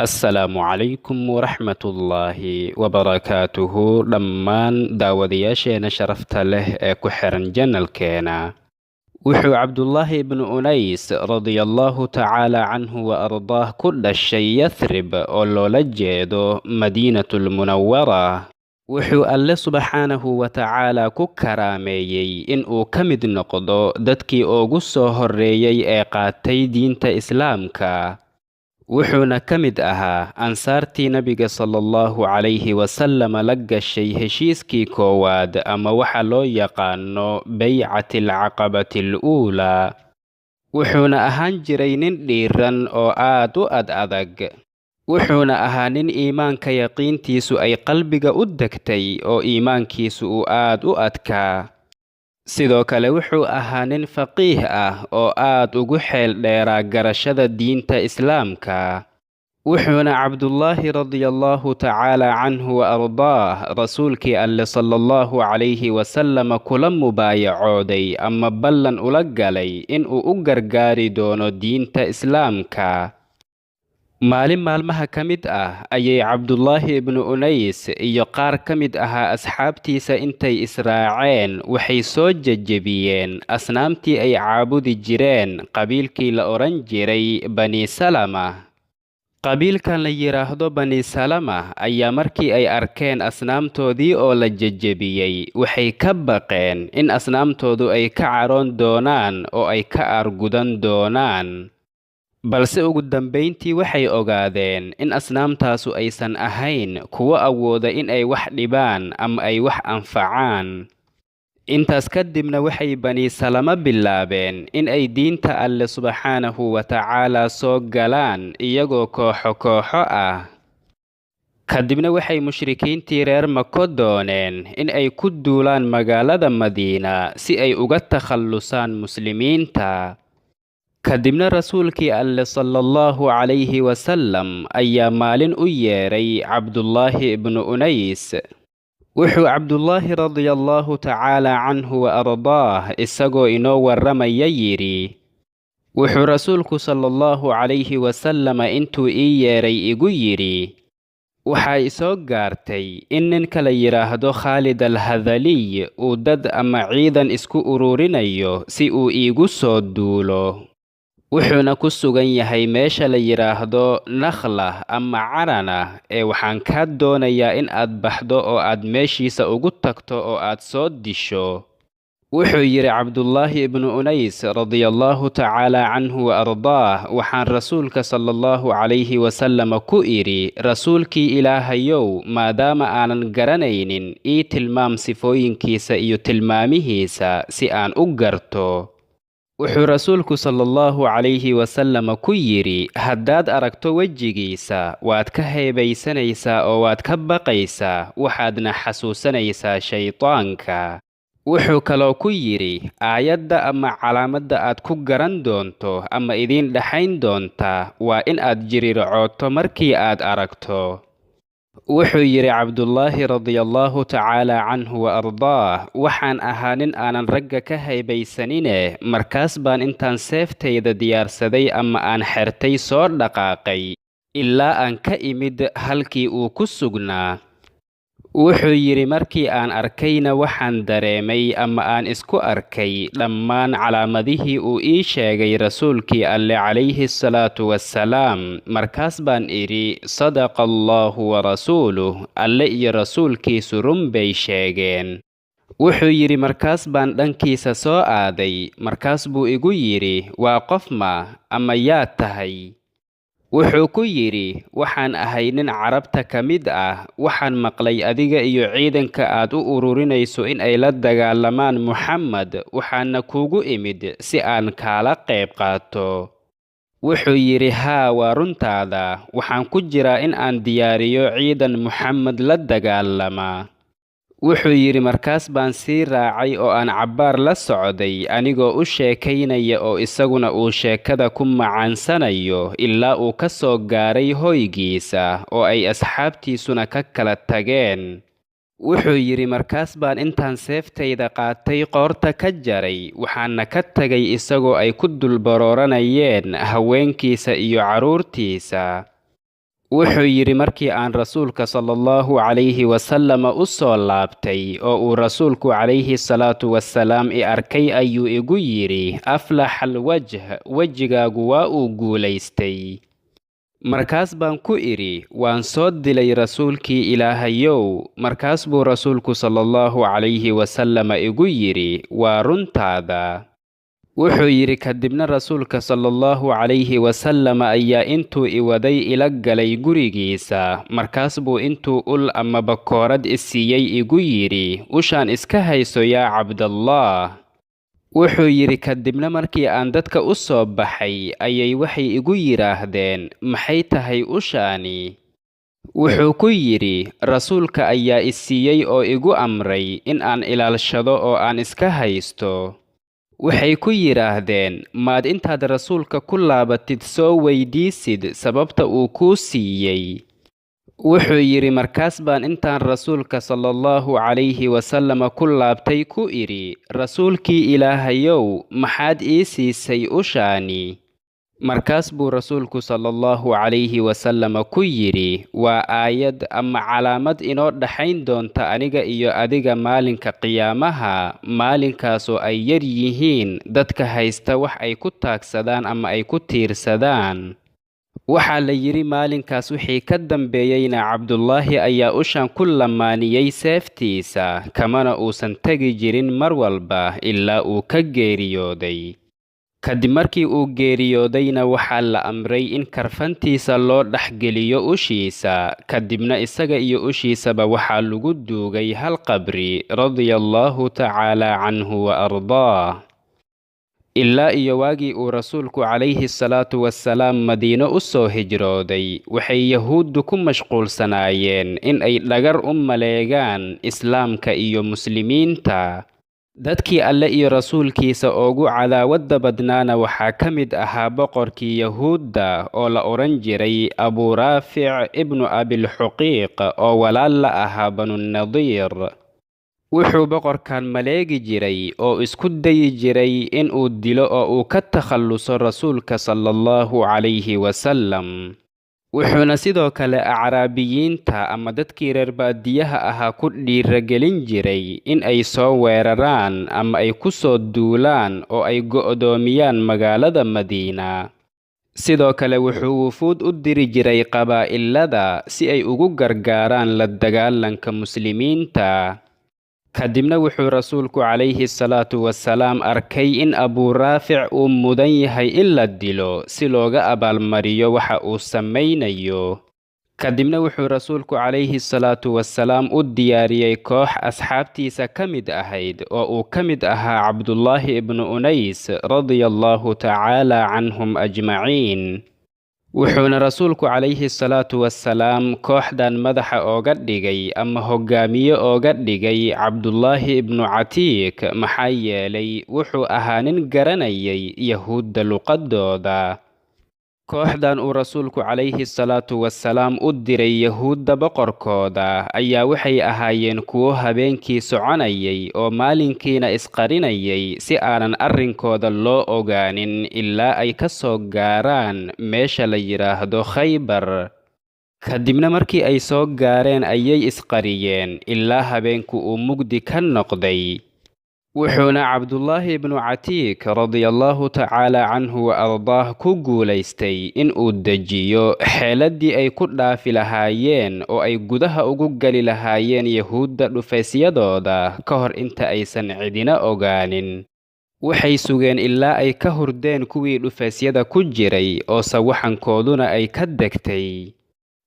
asalaamu calaykum waraxmatullaahi wabarakaatuhu dhammaan daawadayaasheena sharafta leh ee ku xiran janalkeena. wuxuu cabdullaahi ibnu unays radiallahu tacaala canhu wa ardaah ku dhashay yathrib oo loola jeedo madiinatulmunawara. wuxuu alle subxaanahu wa tacaala ku karaameeyey in uu ka mid noqdo dadkii ugu soo horreeyey ee qaatay diinta islaamka. wuxuuna ka mid ahaa ansaartii nabiga sallallahu calayhi wasallam la gashay heshiiskii koowaad ama waxa loo yaqaano baycati alcaqabati aluulaa. wuxuuna ahaan jiray nin dhiiran oo aad u adag. wuxuuna ahaa nin iimaanka yaqiintiisu ay qalbiga u degtay oo iimaankiisu uu aad u adkaa. sidoo kale wuxuu ahaa nin faqiih ah oo aad ugu xeel dheeraa garashada diinta islaamka. wuxuuna cabdullaahi radiallahu tacaala canhu wa ardaah rasuulkii alle sallallahu calayhi wasallam kula mubaayacooday ama ballan ula galay inuu u gargaari doono diinta islaamka. maalin maalmaha ka mid ah ayay cabdullaahi ibnu unays iyo qaar ka mid ahaa asxaabtiisa intay israaceen waxay soo jejebiyeen asnaamtii ay caabudi jireen qabiilkii la odhan jiray bani salama. qabiilkan la yidhaahdo bani salama ayaa markii ay arkeen asnaamtoodii oo la jejebiyey waxay ka baqeen in asnaamtoodu ay ka caroon doonaan oo ay ka aargudan doonaan. balse ugu dambayntii waxay ogaadeen in asnaamtaasu aysan ahayn kuwo awooda in ay wax dhibaan ama ay wax anfacaan. intaas kadibna waxay bani salama bilaabeen in ay diinta alle subxaanahu wa tacaala soo galaan iyagoo kooxo ah. kadibna waxay mushrikiintii reer mako dooneen in ay ku duulaan magaalada madiina si ay uga takhallusaan muslimiinta. kadibna rasuulkii alle sallallahu calayhi wasallam ayaa maalin u yeedhay cabdullaahi ibnu unays. wuxuu cabdullaahi radiallahu tacaala canhu wa ardaah isagoo inoo warramaya yidhi, wuxuu rasuulku sallallahu calayhi wasallam intuu ii yeedhay igu yidhi, waxaa isoo gaartay in ninka la yidhaahdo khaalid alhadaliy uu dad ama ciidan isku ururinayo si uu iigu soo duulo. wuxuuna ku sugan yahay meesha la yidhaahdo nakhlah ama carana ee waxaan kaa doonayaa in aad baxdo oo aad meeshiisa ugu tagto oo aad soo disho. wuxuu yidhi cabdullaahi ibnu unays radiallahu tacaala canhu wa ardaah waxaan rasuulka sallallahu calayhi wasallam ku idhi, rasuulkii ilaahayow maadaama aanan garanaynin ii tilmaam sifooyinkiisa iyo tilmaamihiisa si aan u garto. wuxuu rasuulku sallallahu calayhi wasallam ku yidhi, haddaad aragto wejigiisa waad ka heebaysanaysaa oo waad ka baqaysaa waxaadna xasuusanaysaa shaydaanka. wuxuu kaloo ku yidhi, aayadda ama calaamadda aad ku garan doonto ama idiin dhexayn doonta waa in aad jirircooto markii aad aragto. wuxuu yidhi cabdullaahi radiallahu tacaala canhu wa ardaah waxaan ahaa nin aanan ragga ka haybaysanine markaas baan intaan seeftayda diyaarsaday ama aan xertay soo dhaqaaqay ilaa aan ka imid halkii uu ku sugnaa. wuxuu yidhi markii aan arkayna waxaan dareemay ama aan isku arkay dhammaan calaamadihii uu ii sheegay rasuulkii alle calayhi salaatu wassalaam. markaas baan idhi, sadaqa allaahu wa rasuuluh, alle iyo rasuulkiisu run bay sheegeen. wuxuu yidhi markaas baan dhankiisa soo aaday. markaas buu igu yidhi, waa qof ma ama yaad tahay? wuxuu ku yidhi, waxaan ahay nin carabta ka mid ah. waxaan maqlay adiga iyo ciidanka aad u ururinayso in ay la dagaalamaan muxamed, waxaana kuugu imid si aan kaala qayb qaato. wuxuu yidhi, haa waa runtaada, waxaan ku jiraa in aan diyaariyo ciidan muxamed la dagaalama. wuxuu yidhi markaas baan sii raacay oo aan cabbaar la socday anigoo u sheekaynaya oo isaguna uu sheekada ku macaansanayo ilaa uu ka soo gaaray hoygiisa oo ay asxaabtiisuna ka kala tageen. wuxuu yidhi markaas baan intaan seeftayda qaatay qoorta ka jaray waxaana ka tagay isagoo ay ku dul barooranayeen haweenkiisa iyo carruurtiisa. wuxuu yidhi markii aan rasuulka sallallahu calayhi wasallam u soo laabtay oo uu rasuulku calayhi salaatu wasalaam i arkay ayuu igu yidhi aflaxal wajh, wejigaagu waa uu guulaystay. markaas baan ku idhi waan soo dilay rasuulkii ilaahayow. markaas buu rasuulku sallallahu calayhi wasallam igu yidhi waa runtaada. wuxuu yidhi kadibna rasuulka sallallahu calayhi wasallam ayaa intuu iwaday ila galay gurigiisa. markaas buu intuu ul ama bakoorad isiiyey igu yidhi ushaan iska hayso yaa cabdallaah. wuxuu yidhi kadibna markii aan dadka u soo baxay ayay waxay igu yidhaahdeen maxay tahay ushaani. wuxuu ku yidhi rasuulka ayaa isiiyey oo igu amray in aan ilaalshado oo aan iska haysto. waxay ku yidhaahdeen maad intaad rasuulka ku laabatid soo weydiisid sababta uu kuu siiyey. wuxuu yidhi markaas baan intaan rasuulka sallallahu calayhi wasallam ku laabtay ku idhi rasuulkii ilaahayow maxaad ii siisay ushaani. markaas buu rasuulku sallallahu calayhi wasallam ku yidhi waa aayad ama calaamad inoo dhaxayn doonta aniga iyo adiga maalinka qiyaamaha. maalinkaasoo ay yar yihiin dadka haysta wax ay ku taagsadaan ama ay ku tiirsadaan. waxaa la yidhi maalinkaas wixii ka dambeeyeyna cabdullaahi ayaa ushaan ku lamaaniyey seeftiisa, kamana uusan tegi jirin mar walba ilaa uu ka geeriyooday. kadib markii uu geeriyoodayna waxaa la amray in karfantiisa loo dhexgeliyo ushiisa. kadibna isaga iyo ushiisaba waxaa lagu duugay hal qabri radiyallaahu tacaala canhu wa ardaah. ilaa iyo waagii uu rasuulku calayhi salaatu wasalaam madiino u soo hijrooday waxay yahuuddu ku mashquulsanaayeen in ay dhagar u maleegaan islaamka iyo muslimiinta. dadkii alle iyo rasuulkiisa ugu cadaawadda badnaana waxaa ka mid ahaa boqorkii yahuudda oo la odhan jiray abuu raafic ibnu abilxuqiiq oo walaal la ahaa banunadiir. wuxuu boqorkan maleegi jiray oo isku dayi jiray in uu dilo oo uu ka takhalluso rasuulka sallallahu calayhi wasallam. wuxuuna sidoo kale acraabiyiinta ama dadkii reer baadiyaha ahaa ku dhiiragelin jiray in ay soo weeraraan ama ay ku soo duulaan oo ay go'doomiyaan magaalada madiina. sidoo kale wuxuu wufuud u diri jiray qabaa'ilada si ay ugu gargaaraan la dagaalanka muslimiinta. kadibna wuxuu rasuulku calayhi salaatu wasalaam arkay in abuu raafic uu mudan yahay in la dilo si looga abaalmariyo waxa uu samaynayo. kadibna wuxuu rasuulku calayhi salaatu wasalaam u diyaariyey koox asxaabtiisa ka mid ahayd oo uu ka mid ahaa cabdullaahi ibnu unays radiyallaahu tacaala canhum ajmaciin. wuxuuna rasuulku calayhi salaatu wasalaam kooxdan madaxa ooga dhigay ama hogaamiye ooga dhigay cabdullaahi ibnu catiik maxaa yeelay wuxuu ahaa nin garanayay yahuudda luqadooda. kooxdan uu rasuulku calayhi salaatu wasalaam u diray yahuudda boqorkooda ayaa waxay ahaayeen kuwo habeenkii soconayay oo maalinkiina isqarinayay si aanan arrinkooda loo ogaanin ilaa ay ka soo gaaraan meesha la yidhaahdo khaybar. kadibna markii ay soo gaareen ayay isqariyeen ilaa habeenku uu mugdi ka noqday. wuxuuna cabdullaahi ibnu catiik radiyallaahu tacaala canhu wa ardaah ku guulaystay in uu dejiyo xeeladii ay ku dhaafi lahaayeen oo ay gudaha ugu geli lahaayeen yahuudda dhufaysyadooda ka hor inta aysan cidina ogaanin. waxay sugeen ilaa ay ka hurdeen kuwii dhufaysyada ku jiray oo sawaxankooduna ay ka degtay.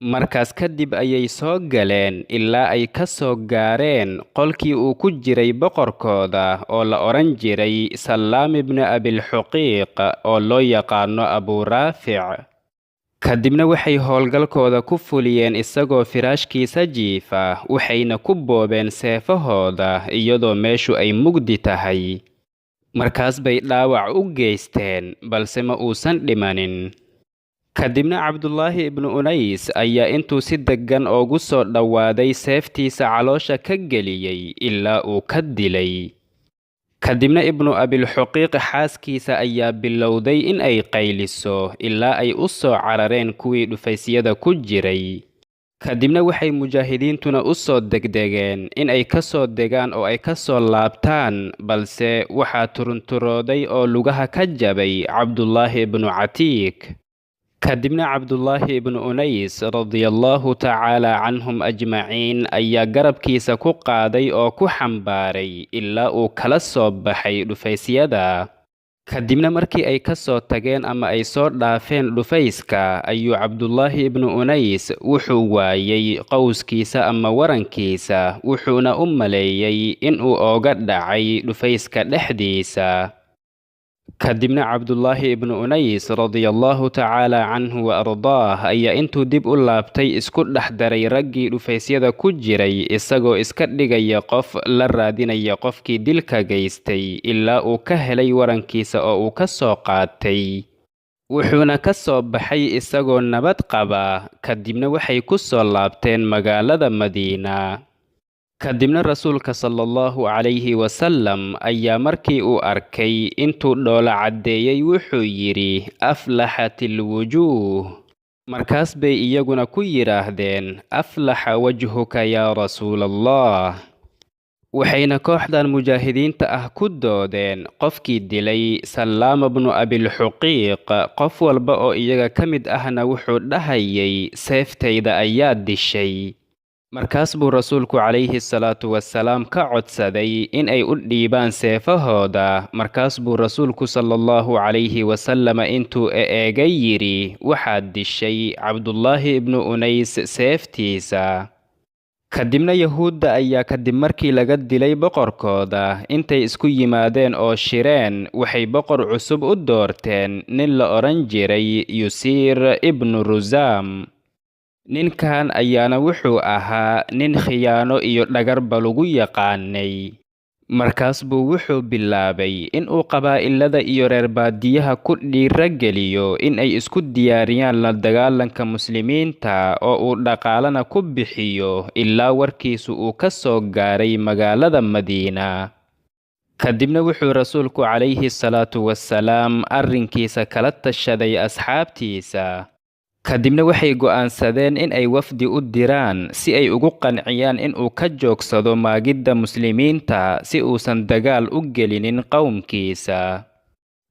markaas kadib ayay soo galeen ilaa ay ka soo gaareen qolkii uu ku jiray boqorkooda oo la odhan jiray salaam ibnu abilxuqiiq oo loo yaqaano abuu raafic. kadibna waxay howlgalkooda ku fuliyeen isagoo firaashkiisa jiifa waxayna ku boobeen seefahooda iyadoo meeshu ay mugdi tahay. markaas bay dhaawac u geysteen balse ma uusan dhimanin. kadibna cabdullaahi ibnu unays ayaa intuu si deggan ugu soo dhowaaday seeftiisa caloosha ka geliyey ilaa uu ka dilay. kadibna ibnu abilxuqiiq xaaskiisa ayaa bilowday in ay qayliso ilaa ay u soo carareen kuwii dhufaysyada ku jiray. kadibna waxay mujaahidiintuna u soo degdegeen in ay ka soo degaan oo ay ka soo laabtaan, balse waxaa turunturooday oo lugaha ka jabay cabdullaahi ibnu catiik. kadibna cabdullaahi ibnu unays radiyallaahu tacaala canhum ajmaciin ayaa garabkiisa ku qaaday oo ku xambaaray ilaa uu kala soo baxay dhufaysyada. kadibna markii ay ka soo tageen ama ay soo dhaafeen dhufayska ayuu cabdullaahi ibnu unays wuxuu waayay qowskiisa ama warankiisa, wuxuuna u maleeyey inuu ooga dhacay dhufayska dhexdiisa. kadibna cabdullaahi ibnu unays radiyallaahu tacaala canhu wa ardaah ayaa intuu dib u laabtay isku dhex daray raggii dhufaysyada ku jiray, isagoo iska dhigaya qof la raadinaya qofkii dilka geystay ilaa uu ka helay warankiisa oo uu ka soo qaatay. wuxuuna ka soo baxay isagoo nabad qaba. kadibna waxay ku soo laabteen magaalada madiina. kadibna rasuulka sallallahu calayhi wasallam ayaa markii uu arkay intuu dhoola caddeeyey wuxuu yidhi, aflaxatil wujuuh. markaas bay iyaguna ku yidhaahdeen, aflaxa wajhuka yaa rasuulallah. waxayna kooxdan mujaahidiinta ah ku doodeen qofkii dilay sallaama bnu abilxuqiiq. qof walba oo iyaga ka mid ahna wuxuu dhahayay, seeftayda ayaa dishay. markaas buu rasuulku calayhi salaatu wasalaam ka codsaday in ay u dhiibaan seefahooda. markaas buu rasuulku sallallahu calayhi wasallama intuu eegay yidhi, waxaad dishay cabdullaahi ibnu unays seeftiisa. kadibna yahuudda ayaa kadib markii laga dilay boqorkooda intay isku yimaadeen oo shireen, waxay boqor cusub u doorteen nin la odhan jiray yusiir ibnu rusaam. ninkan ayaana wuxuu ahaa nin khiyaano iyo dhagarba lagu yaqaanay. markaas buu wuxuu bilaabay inuu qabaa'ilada iyo reer baadiyaha ku dhiirageliyo in ay isku diyaariyaan la dagaalanka muslimiinta oo uu dhaqaalana ku bixiyo ilaa warkiisu uu ka soo gaaray magaalada madiina. kadibna wuxuu rasuulku calayhi salaatu wasalaam arrinkiisa kala tashaday asxaabtiisa. kadibna waxay go'aansadeen in ay wafdi u diraan si ay ugu qanciyaan inuu ka joogsado maagidda muslimiinta si uusan dagaal u gelinin qowmkiisa.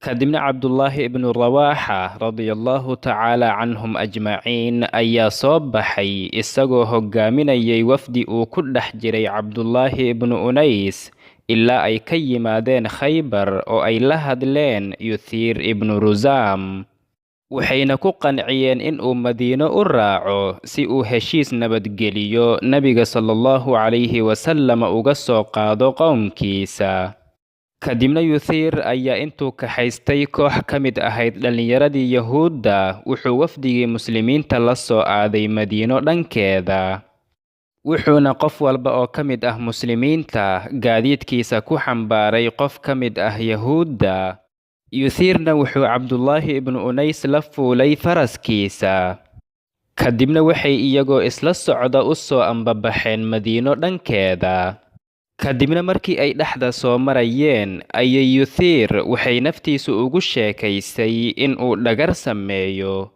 kadibna cabdullaahi ibnu rawaaxa radiyallaahu tacaala canhum ajmaciin ayaa soo baxay isagoo hogaaminayay wafdi uu ku dhex jiray cabdullaahi ibnu unays ilaa ay ka yimaadeen khaybar oo ay la hadleen yusiir ibnu rusaam. waxayna ku qanciyeen inuu madiino u raaco si uu heshiis nabadgeliyo nebiga sallallahu calayhi wasallama uga soo qaado qowmkiisa. kadibna yusiir ayaa intuu kaxaystay koox ka mid ahayd dhallinyaradii yahuudda wuxuu wafdigii muslimiinta la soo aaday madiino dhankeeda. wuxuuna qof walba oo ka mid ah muslimiinta gaadiidkiisa ku xambaaray qof ka mid ah yahuudda. yusiirna wuxuu cabdullaahi ibnu unays la fuulay faraskiisa. kadibna waxay iyagoo isla socda u soo ambabaxeen madiino dhankeeda. kadibna markii ay dhexda soo marayeen ayay yusiir waxay naftiisu ugu sheekaysay inuu dhagar sameeyo.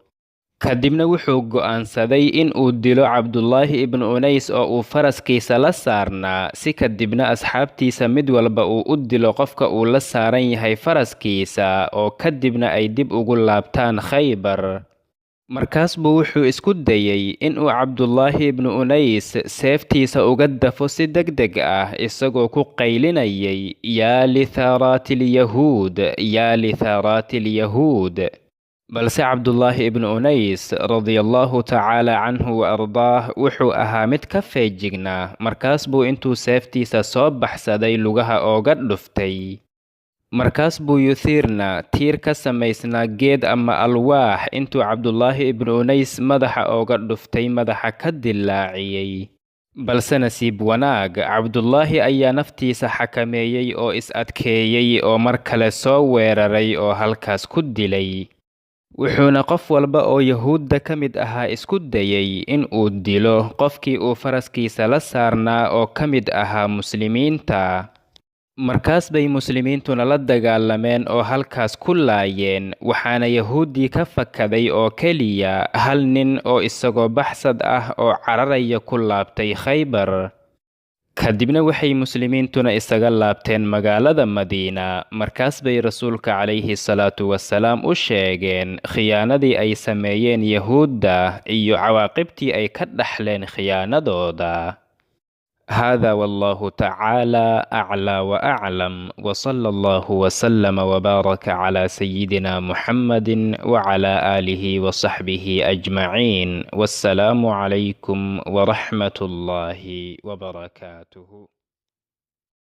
kadibna wuxuu go'aansaday inuu dilo cabdullaahi ibnu unays oo uu faraskiisa la saarnaa, si kadibna asxaabtiisa mid walba uu u dilo qofka uu la saaran yahay faraskiisa, oo kadibna ay dib ugu laabtaan khaybar. markaas buu wuxuu isku dayey inuu cabdullaahi ibnu unays seeftiisa uga dafo si degdeg ah isagoo ku qaylinayay, yaa lithaaraatiilyahuud, yaa lithaaraatiilyahuud. balse cabdullaahi ibnu unays radiyallaahu tacaala canhu wa ardaah wuxuu ahaa mid ka feejignaa. markaas buu intuu seeftiisa soo baxsaday lugaha ooga dhuftay. markaas buu yusiirna tiir ka samaysnaa geed ama alwaax intuu cabdullaahi ibnu unays madaxa ooga dhuftay madaxa ka dilaaciyey. balse nasiib wanaag cabdullaahi ayaa naftiisa xakameeyey oo is-adkeeyey oo mar kale soo weeraray oo halkaas ku dilay. wuxuuna qof walba oo yahuudda ka mid ahaa isku dayey inuu dilo qofkii uu faraskiisa la saarnaa oo ka mid ahaa muslimiinta. markaas bay muslimiintuna la dagaalameen oo halkaas ku laayeen, waxaana yahuuddii ka fakaday oo keliya hal nin oo isagoo baxsad ah oo cararaya ku laabtay Khaybar. kadibna waxay muslimiintuna isaga laabteen magaalada Madiina. markaas bay rasuulka calayhi salaatu wasalaam u sheegeen khiyaanadii ay sameeyeen yahuudda iyo cawaaqibtii ay ka dhaxleen khiyaanadooda. هذا والله تعالى أعلى وأعلم، وصلى الله وسلم وبارك على سيدنا محمد وعلى آله وصحبه أجمعين، والسلام عليكم ورحمة الله وبركاته.